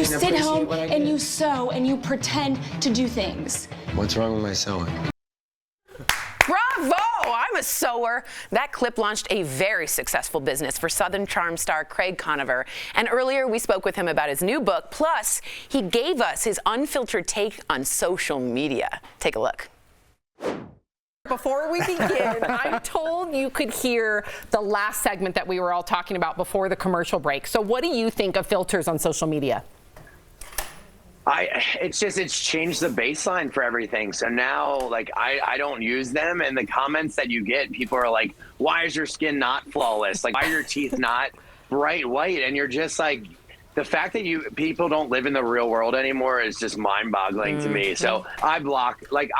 sit home and you sew and you pretend to do things. What's wrong with my sewing? Bravo! I'm a sewer. That clip launched a very successful business for Southern Charm star Craig Conover. And earlier we spoke with him about his new book. Plus, he gave us his unfiltered take on social media. Take a look. Before we begin, I'm told you could hear the last segment that we were all talking about before the commercial break. So what do you think of filters on social media? It's changed the baseline for everything. So now, like, I don't use them, and the comments that you get, people are like, why is your skin not flawless? Like, why are your teeth not bright white? And you're just like, the fact that people don't live in the real world anymore is just mind-boggling to me. So I block, like,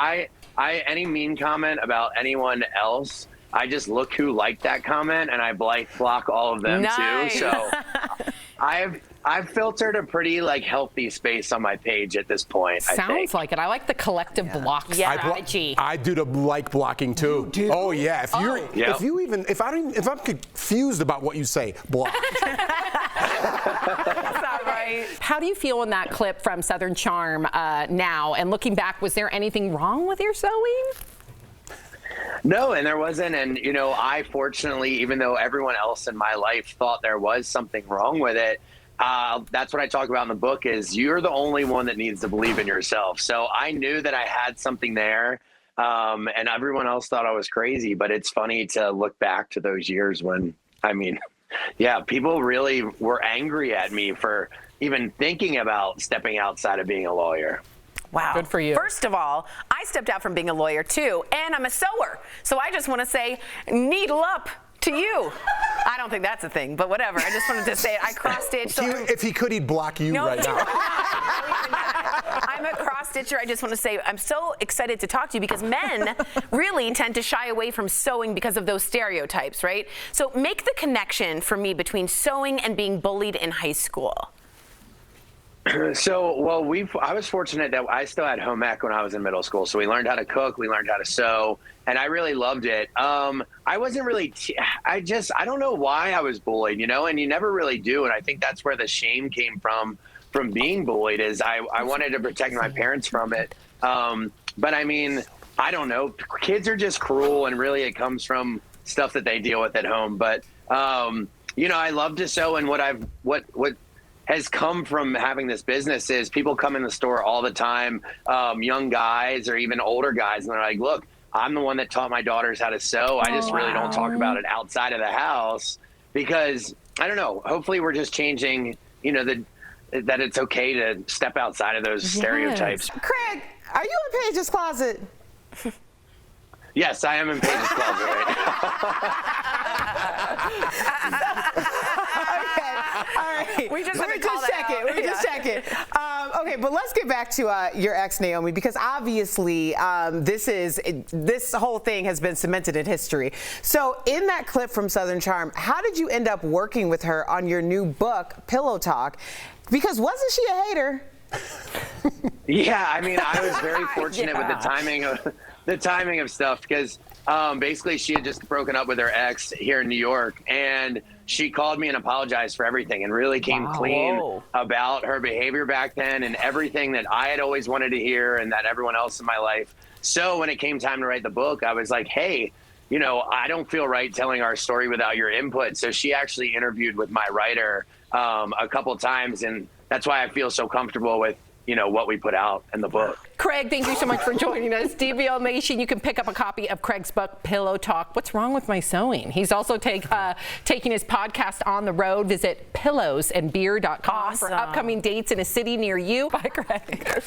any mean comment about anyone else, I just look who liked that comment and I block all of them too. So I've filtered a pretty healthy space on my page at this point. Sounds like it. I like the collective block strategy. I do the blocking too. You do? Oh yeah. If I'm confused about what you say, block. How do you feel in that clip from Southern Charm now? And looking back, was there anything wrong with your sewing? No, and there wasn't. And, I fortunately, even though everyone else in my life thought there was something wrong with it, that's what I talk about in the book is you're the only one that needs to believe in yourself. So I knew that I had something there, and everyone else thought I was crazy. But it's funny to look back to those years when, people really were angry at me for even thinking about stepping outside of being a lawyer. Wow. Good for you. First of all, I stepped out from being a lawyer too, and I'm a sewer. So I just want to say, needle up to you. I don't think that's a thing, but whatever. I just wanted to say it. I cross-stitched. If he could, he'd block you right now. I'm a cross-stitcher. I just want to say I'm so excited to talk to you because men really tend to shy away from sewing because of those stereotypes, right? So make the connection for me between sewing and being bullied in high school. So, I was fortunate that I still had home ec when I was in middle school. So we learned how to cook, we learned how to sew, and I really loved it. I wasn't really, I don't know why I was bullied, and you never really do. And I think that's where the shame came from being bullied is I wanted to protect my parents from it. But I don't know, kids are just cruel and really it comes from stuff that they deal with at home. But, I love to sew and what has come from having this business is people come in the store all the time, young guys or even older guys, and they're like, look, I'm the one that taught my daughters how to sew. I just really don't talk about it outside of the house because, I don't know, hopefully we're just changing, that it's okay to step outside of those stereotypes. Craig, are you in Paige's closet? Yes, I am in Paige's closet right now. All right. We just check it. Okay, but let's get back to your ex, Naomi, because obviously this whole thing has been cemented in history. So in that clip from Southern Charm, how did you end up working with her on your new book, Pillow Talk? Because wasn't she a hater? Yeah, I was very fortunate with the timing of stuff because basically she had just broken up with her ex here in New York, and she called me and apologized for everything and really came clean about her behavior back then and everything that I had always wanted to hear and that everyone else in my life. So when it came time to write the book, I was like, hey, I don't feel right telling our story without your input. So she actually interviewed with my writer a couple times, and that's why I feel so comfortable with what we put out in the book. Craig, thank you so much for joining us. DBL Nation, you can pick up a copy of Craig's book, Pillow Talk. What's wrong with my sewing? He's also taking his podcast on the road. Visit pillowsandbeer.com for upcoming dates in a city near you. Bye, Craig.